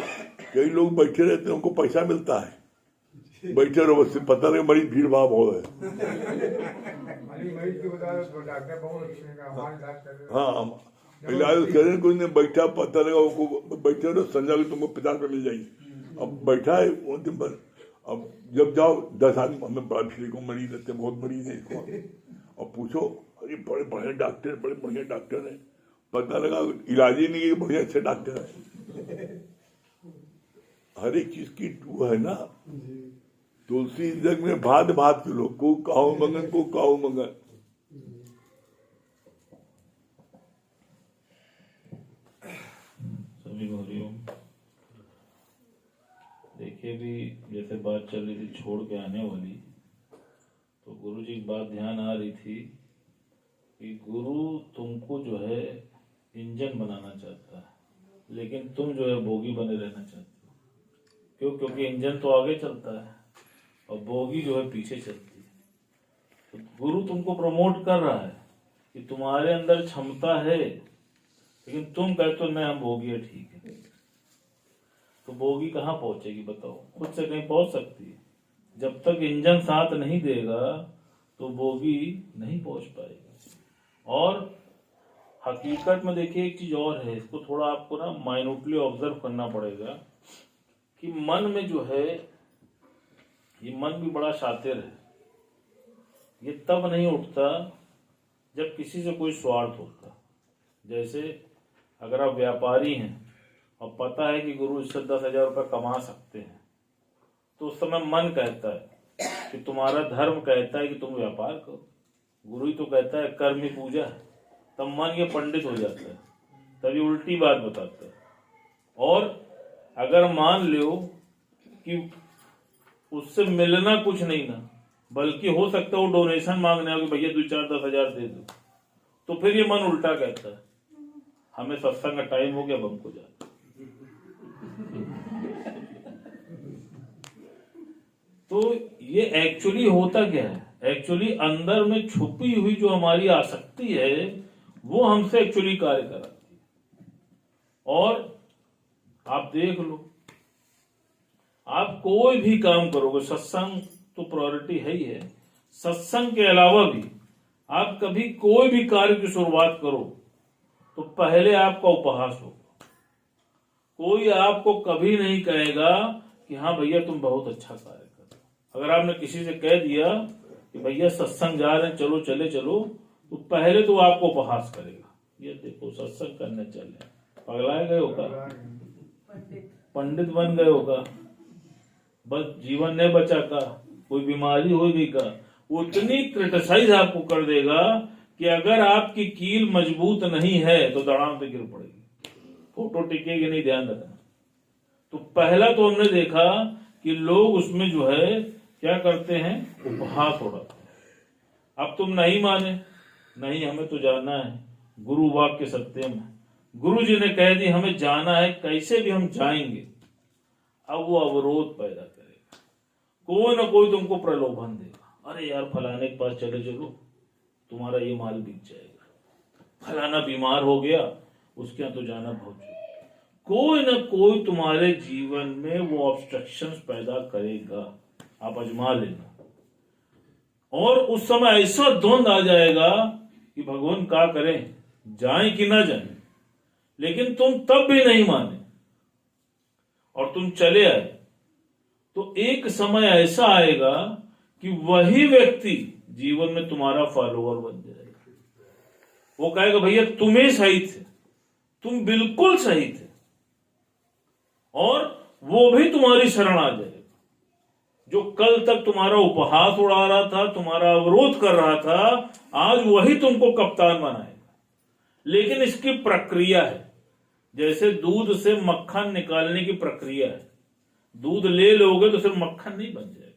कई लोग बैठे रहते हैं, उनको पैसा मिलता है, बैठे रहो, बस पता नहीं मरीज भीड़ भाड़ बहुत है। हाँ, इलाज करें, कुछ नहीं, बैठा पता लगा उसको, बैठे रहो, संजा को तुमको 50 रुपये मिल जाएगी। अब बैठा है वो दिन भर, अब जब जाओ 10 आदमी, हमें बड़ा भीड़ को मरीज रहते, बहुत मरीज है इसको, और पूछो, अरे बड़े बढ़िया डॉक्टर है, पता लगा इलाज ही नहीं है, बढ़िया अच्छे डॉक्टर है। हर एक चीज की वो है ना, तुलसी जग में भात भात किलो, को काहू मंगन। सभी हरिओम। देखिए, भी जैसे बात चल रही थी छोड़ के आने वाली, तो गुरु जी की बात ध्यान आ रही थी कि गुरु तुमको जो है इंजन बनाना चाहता है, लेकिन तुम जो है बोगी बने रहना चाहते हो। क्यों? क्योंकि इंजन तो आगे चलता है और बोगी जो है पीछे चलती है। तो गुरु तुमको प्रमोट कर रहा है कि तुम्हारे अंदर क्षमता है, लेकिन तुम कहते हो नहीं, हम बोगी है, ठीक है। तो बोगी कहाँ पहुंचेगी बताओ? खुद से कहीं पहुंच सकती है? जब तक इंजन साथ नहीं देगा तो बोगी नहीं पहुंच पाएगी। और हकीकत में देखिए, एक चीज और है, इसको थोड़ा आपको ना माइन्यूटली ऑब्जर्व करना पड़ेगा कि मन में जो है, ये मन भी बड़ा शातिर है। ये तब नहीं उठता जब किसी से कोई स्वार्थ होता। जैसे अगर आप व्यापारी हैं और पता है कि गुरु इससे 10,000 रुपये कमा सकते हैं, तो उस समय मन कहता है कि तुम्हारा धर्म कहता है कि तुम व्यापार करो, गुरु ही तो कहता है कर्म ही पूजा है, तब मन ये पंडित हो जाता है, तभी उल्टी बात बताता है। और अगर मान लो कि उससे मिलना कुछ नहीं ना, बल्कि हो सकता है वो डोनेशन मांगने हो कि भैया 2-4-10 हज़ार दे दो, तो फिर ये मन उल्टा कहता है हमें सत्संग का टाइम हो गया, अब हमको जाना। तो ये एक्चुअली होता क्या है, एक्चुअली अंदर में छुपी हुई जो हमारी आसक्ति है वो हमसे एक्चुअली कार्य कराती है। और आप देख लो, आप कोई भी काम करोगे, सत्संग तो प्रायोरिटी है ही है, सत्संग के अलावा भी आप कभी कोई भी कार्य की शुरुआत करो तो पहले आपका उपहास होगा। कोई आपको कभी नहीं कहेगा कि हाँ भैया तुम बहुत अच्छा कार्य कर रहे हो। अगर आपने किसी से कह दिया कि भैया सत्संग जा रहे हैं, चलो चले चलो, तो पहले तो आपको उपहास करेगा, ये देखो सत्संग करने चले, पगलाए गए होगा, पंडित बन गए होगा, बस जीवन नहीं बचा का, कोई बीमारी हो गई का, उतनी क्रिटिसाइज आपको कर देगा कि अगर आपकी कील मजबूत नहीं है तो दड़ाम पे गिर पड़ेगी, फोटो टिकेगी नहीं, ध्यान रखना। तो पहला तो हमने देखा कि लोग उसमें जो है क्या करते हैं, उपहास उड़ाते हैं। अब तुम नहीं माने, नहीं हमें तो जाना है, गुरु वाक्य सत्यम है, गुरु जी ने कह दी हमें जाना है, कैसे भी हम जाएंगे। अब वो अवरोध पैदा करेगा, कोई ना कोई तुमको प्रलोभन देगा, अरे यार फलाने के पास चले चलो, तुम्हारा ये माल बिक जाएगा, फलाना बीमार हो गया, उसके यहाँ तो जाना बहुत जरूरी। कोई ना कोई तुम्हारे जीवन में वो ऑब्स्ट्रक्शंस पैदा करेगा, आप आजमा लेना। और उस समय ऐसा द्वंद आ जाएगा कि भगवान क्या करें, जाएं कि ना जाएं। लेकिन तुम तब भी नहीं माने और तुम चले आए, तो एक समय ऐसा आएगा कि वही व्यक्ति जीवन में तुम्हारा फॉलोअर बन जाएगा। वो कहेगा भैया तुम्हें सही थे, तुम बिल्कुल सही थे, और वो भी तुम्हारी शरण आ जाएगा। जो कल तक तुम्हारा उपहास उड़ा रहा था, तुम्हारा अवरोध कर रहा था, आज वही तुमको कप्तान बनाएगा। लेकिन इसकी प्रक्रिया है, जैसे दूध से मक्खन निकालने की प्रक्रिया है। दूध ले लोगे तो सिर्फ मक्खन नहीं बन जाएगा,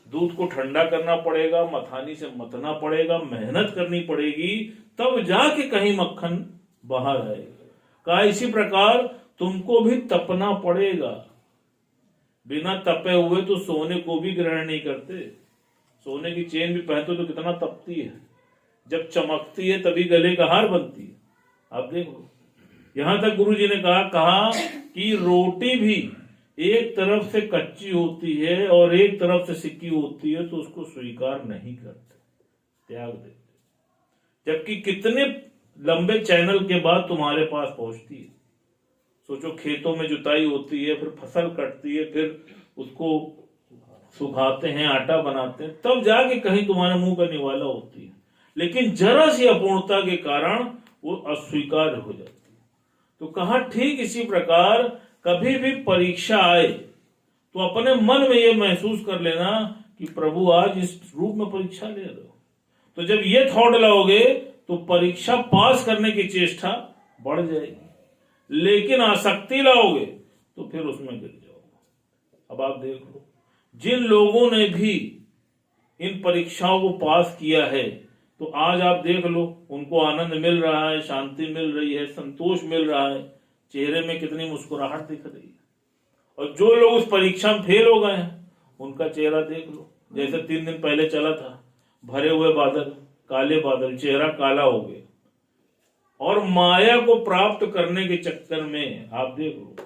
दूध को ठंडा करना पड़ेगा, मथानी से मतना पड़ेगा, मेहनत करनी पड़ेगी, तब जाके कहीं मक्खन बाहर आएगा। का इसी प्रकार तुमको भी तपना पड़ेगा। बिना तपे हुए तो सोने को भी ग्रहण नहीं करते। सोने की चेन भी पहनते तो कितना तपती है, जब चमकती है तभी गले का हार बनती है। आप देखो, यहां तक गुरु जी ने कहा कि रोटी भी एक तरफ से कच्ची होती है और एक तरफ से सिकी होती है, तो उसको स्वीकार नहीं करते, त्याग देते। जबकि कितने लंबे चैनल के बाद तुम्हारे पास पहुंचती है। सोचो, खेतों में जुताई होती है, फिर फसल कटती है, फिर उसको सुखाते हैं, आटा बनाते हैं, तब जाके कहीं तुम्हारे मुंह का निवाला होती है। लेकिन जरा सी अपूर्णता के कारण वो अस्वीकार हो जाती है। तो कहा ठीक इसी प्रकार कभी भी परीक्षा आए तो अपने मन में ये महसूस कर लेना कि प्रभु आज इस रूप में परीक्षा ले रहे हो। तो जब ये थॉट लाओगे तो परीक्षा पास करने की चेष्टा बढ़ जाएगी। लेकिन आसक्ति लाओगे तो फिर उसमें गिर जाओगे। अब आप देख लो, जिन लोगों ने भी इन परीक्षाओं को पास किया है, तो आज आप देख लो उनको आनंद मिल रहा है, शांति मिल रही है, संतोष मिल रहा है, चेहरे में कितनी मुस्कुराहट दिख रही है। और जो लोग उस परीक्षा में फेल हो गए हैं, उनका चेहरा देख लो, जैसे 3 दिन पहले चला था, भरे हुए बादल, काले बादल, चेहरा काला हो गया। और माया को प्राप्त करने के चक्कर में आप देख लो,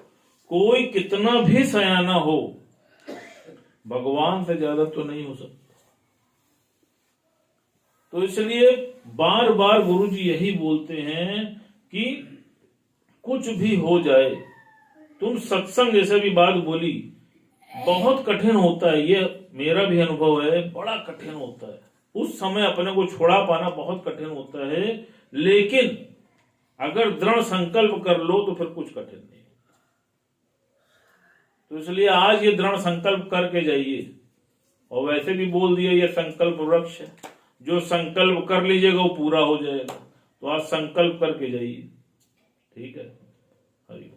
कोई कितना भी सयाना हो, भगवान से ज्यादा तो नहीं हो सकता। तो इसलिए बार बार गुरु जी यही बोलते हैं कि कुछ भी हो जाए, तुम सत्संग जैसे भी बात बोली, बहुत कठिन होता है, ये मेरा भी अनुभव है, बड़ा कठिन होता है। उस समय अपने को छोड़ा पाना बहुत कठिन होता है, लेकिन अगर दृढ़ संकल्प कर लो तो फिर कुछ कठिन नहीं। तो इसलिए आज ये दृढ़ संकल्प करके जाइए और वैसे भी बोल दिया ये संकल्प वृक्ष है, जो संकल्प कर लीजिएगा वो पूरा हो जाएगा। तो आज संकल्प करके जाइए, ठीक है। हरि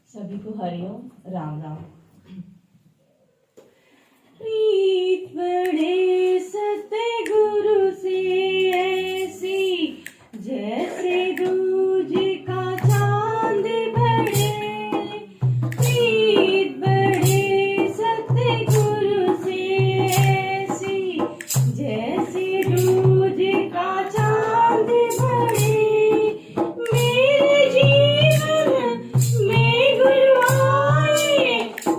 सभी को हरिओम, राम राम। प्रीत बड़े सतगुरु से ऐसी, जैसे दूज का चांद बड़े। प्रीत बड़े सतगुरु से ऐसी, जैसे दूज का चांद बड़े। मेरे जीवन में गुरु आए,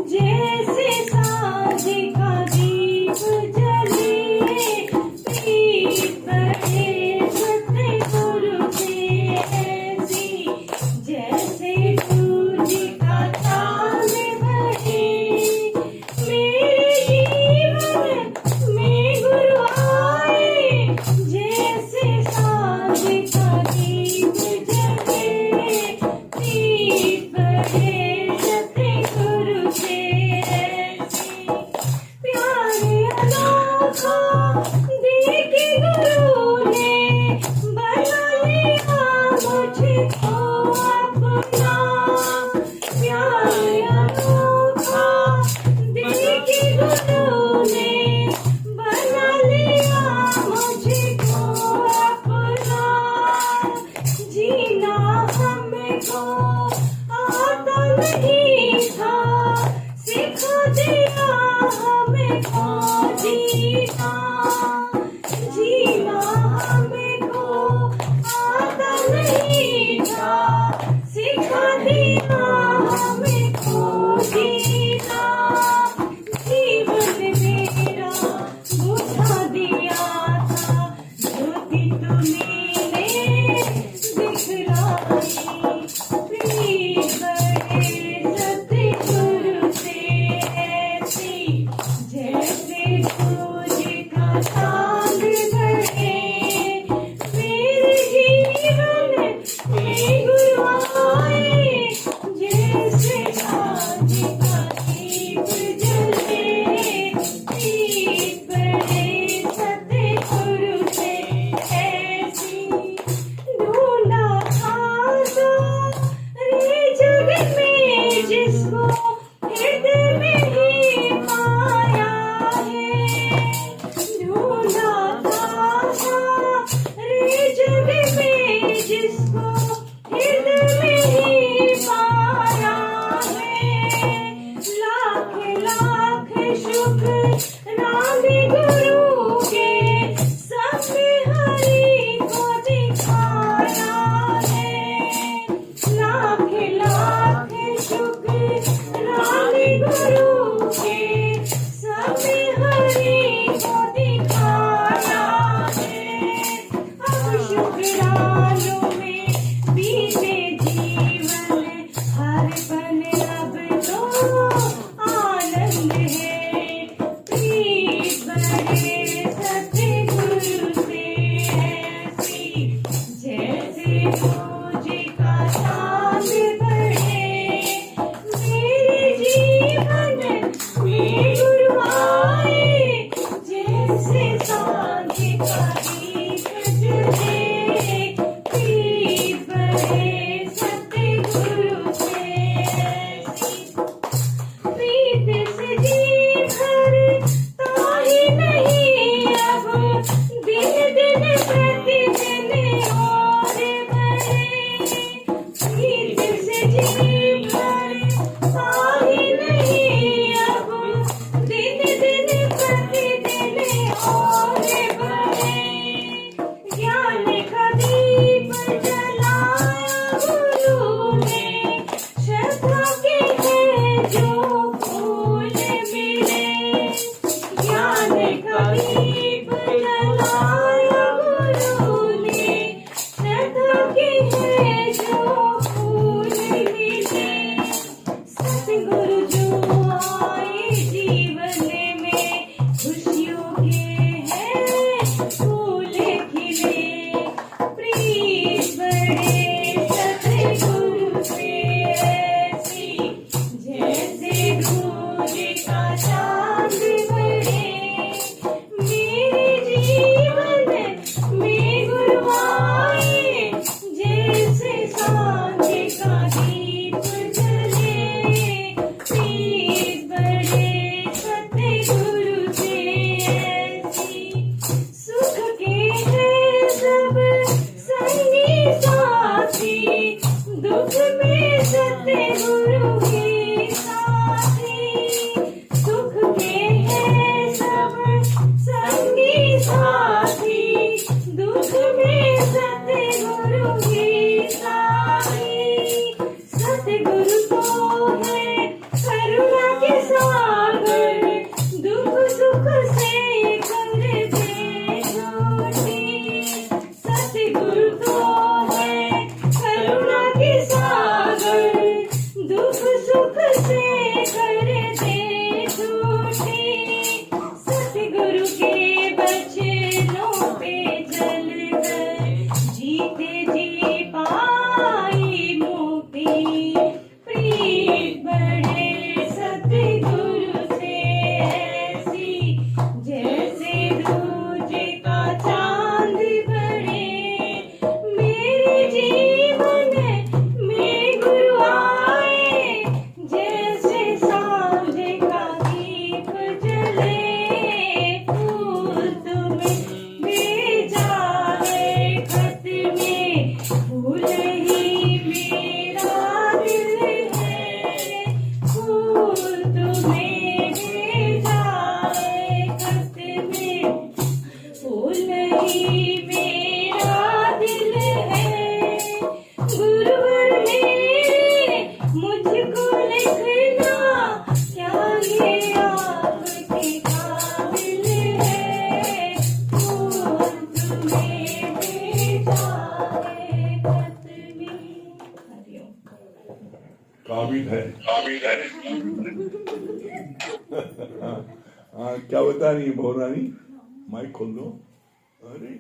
जैसे सांझ का दीप जले। प्रीत बड़े सतगुरु से ऐसी, जैसे सूरज का चांद बड़े। मेरे जीवन में गुरु आए, जैसे सांझ का दीप जले। प्रीत बड़े सतगुरु से ऐसी, प्यारे अनोखा देके गुरु ने बना लिया मुझको अपना। प्यारे अनोखा देके गुरु ने बना लिया मुझको अपना। जीना हमको आता नहीं था, सिखा दिया हमको जीना। जीना हमको आता नहीं था, सिखा दिया हमको जीना। जीवन मेरा बुझा दिया था, ज्योति तुम्हें दिखलाई। प्रीत बड़े सतगुरु से ऐसी, जैसे सूरज का चांद बड़े। मेरे जीवन में गुरु आए, जैसे सांझ का दीप जले। प्रीत बड़े सतगुरु से ऐसी, ढूंढा था रे जग में जिसको हृदय में ही पाया है। ढूंढा था रे जग में जिसको हृदय में ही पाया है। लाख लाख शुक्र रामी गुरु के, सबने हरि को दिखाया है। लाख लाख शुक्र रामी गुरु के, सबने हरि को दिखाया है। अब शुक्रालु में सतगुरु की साई। सतगुरु तो है करुणा के सागर, दुख सुख से कर दे छोटी। सतगुरु तो है करुणा के सागर, दुख सुख से कर दे छोटी। सतगुरु के बचनों पे चल कर जीते जी पाई मुक्ति। प्रीत बढ़े सतगुरु से ऐसी, जैसे दूज का चांद बढ़े। मेरे जीवन में गुरु आए, जैसे सांझ का दीप जले। फूल तुम्हें भेजा है खत में, फूल ही मेरा दिल है। फूल तुम्हें भेजा है खत में, फूल ही मेरा दिल है। गुरुवर मेरे मुझको लिखना, क्या ये आपके काबिल है। फूल तुम्हें भेजा है खत में। हरिओम। काबिल है। हाँ, क्या बता रही है बहुरानी? माइक खोल दो। अरे